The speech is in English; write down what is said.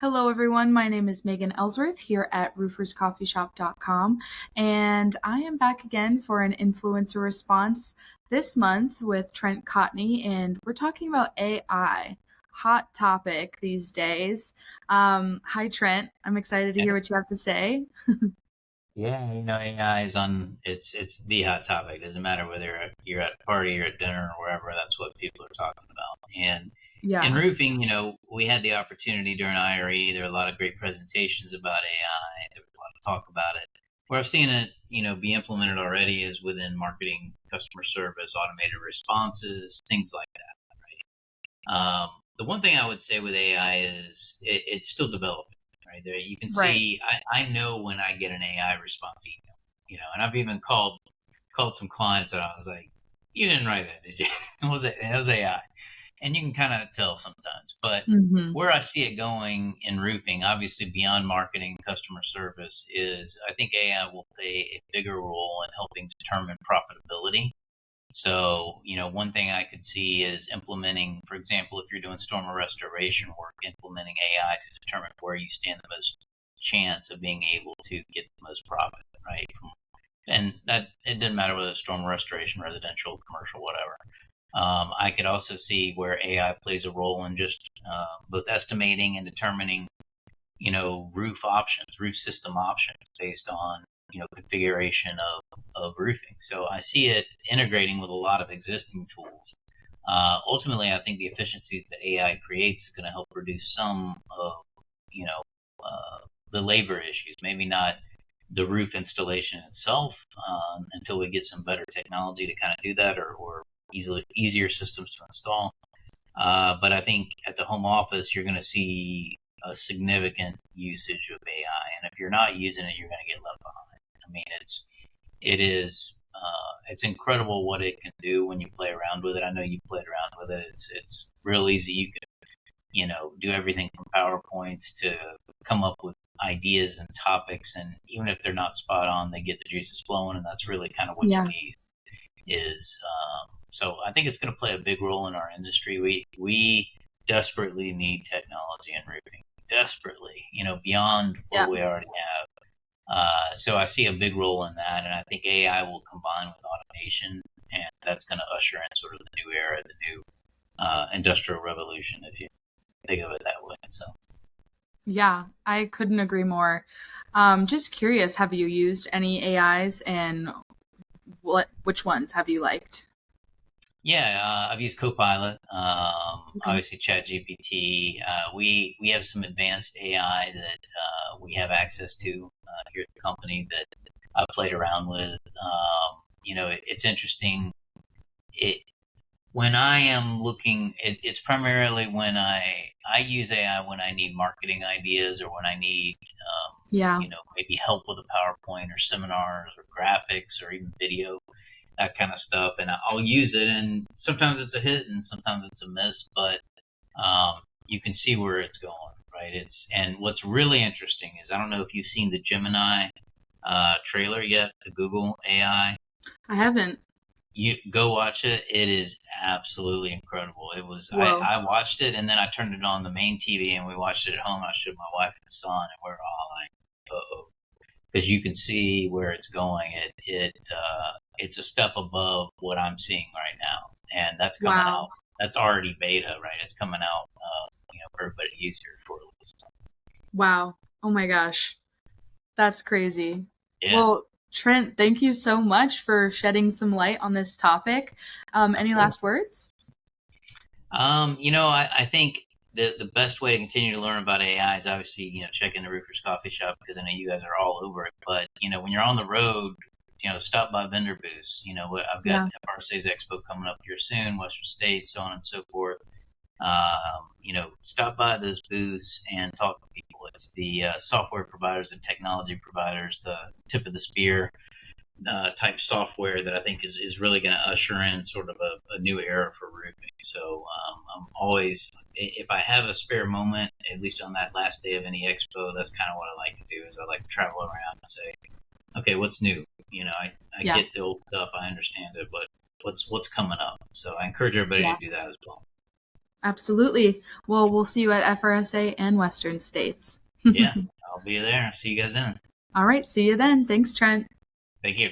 Hello, everyone. My name is Megan Ellsworth here at rooferscoffeeshop.com, and I am back again for an influencer response this month with Trent Cotney, and we're talking about AI. Hot topic these days. Hi, Trent. I'm excited to hear what you have to say. Yeah, AI is on. It's the hot topic. Doesn't matter whether you're at a party or at dinner or wherever. That's what people are talking about. And in Yeah, roofing, we had the opportunity during IRE. There are a lot of great presentations about AI. There was a lot of talk about it. Where I've seen it, be implemented already is within marketing, customer service, automated responses, things like that. The one thing I would say with AI is it's still developing, right? There, you can right. see. I know when I get an AI response email, and I've even called some clients and I was like, "You didn't write that, did you?" It was AI, and you can kind of tell sometimes. But Hmm. where I see it going in roofing, obviously beyond marketing, customer service, is I think AI will play a bigger role in helping determine profitability. So, one thing I could see is implementing, for example, if you're doing storm restoration work, implementing AI to determine where you stand the most chance of being able to get the most profit, right? And that it doesn't matter whether it's storm restoration, residential, commercial, whatever. I could also see where AI plays a role in just both estimating and determining roof options, roof system options based on, configuration of roofing. So I see it integrating with a lot of existing tools. Ultimately, I think the efficiencies that AI creates is going to help reduce some of, you know, the labor issues. Maybe not the roof installation itself until we get some better technology to kind of do that, or easier systems to install. But I think at the home office, you're going to see a significant usage of AI, and if you're not using it, you're going to get left behind. I mean, it's incredible what it can do when you play around with it. I know you played around with it. It's real easy. You can do everything from PowerPoints to come up with ideas and topics, and even if they're not spot on, they get the juices flowing, and that's really kind of what you Yeah. need is so I think it's going to play a big role in our industry. We desperately need technology in roofing, desperately, beyond Yeah. what we already have. So I see a big role in that, and I think AI will combine with automation, and that's going to usher in sort of the new era, the new industrial revolution, if you think of it that way. So. Yeah, I couldn't agree more. Just curious, have you used any AIs and which ones have you liked? Yeah, I've used Copilot, Okay. obviously ChatGPT. We have some advanced AI that we have access to here at the company that I've played around with. It's interesting. It When I am looking, it's primarily when I use AI when I need marketing ideas or when I need Yeah. maybe help with a PowerPoint or seminars or graphics or even video, that kind of stuff, and I'll use it. And sometimes it's a hit, and sometimes it's a miss, but you can see where it's going, right? And what's really interesting is I don't know if you've seen the Gemini trailer yet, the Google AI. I haven't. You go watch it. It is absolutely incredible. It was Whoa. I watched it and then I turned it on the main TV and we watched it at home. I showed my wife and son and we're all like, "Uh oh," because you can see where it's going. It's a step above what I'm seeing right now, and that's coming Wow. out. That's already beta, right? It's coming out, for everybody to use here for a little time. Wow. Oh my gosh. That's crazy. Yeah, Well, Trent, thank you so much for shedding some light on this topic. Any absolutely. last words? I think the best way to continue to learn about AI is obviously, checking the Roofers Coffee Shop because I know you guys are all over it. But, when you're on the road, stop by vendor booths. I've got Yeah. FRSA's Expo coming up here soon, Western States, so on and so forth. Stop by those booths and talk to people. It's the software providers and technology providers, the tip of the spear type software that I think is really going to usher in sort of a new era for roofing. So I'm always, if I have a spare moment, at least on that last day of any expo, that's kind of what I like to do. Is I like to travel around and say, okay, what's new? I Yeah. get the old stuff, I understand it, but what's coming up? So I encourage everybody Yeah. to do that as well. Absolutely. Well, we'll see you at FRSA and Western States. Yeah, I'll be there. See you guys then. All right. See you then. Thanks, Trent. Thank you.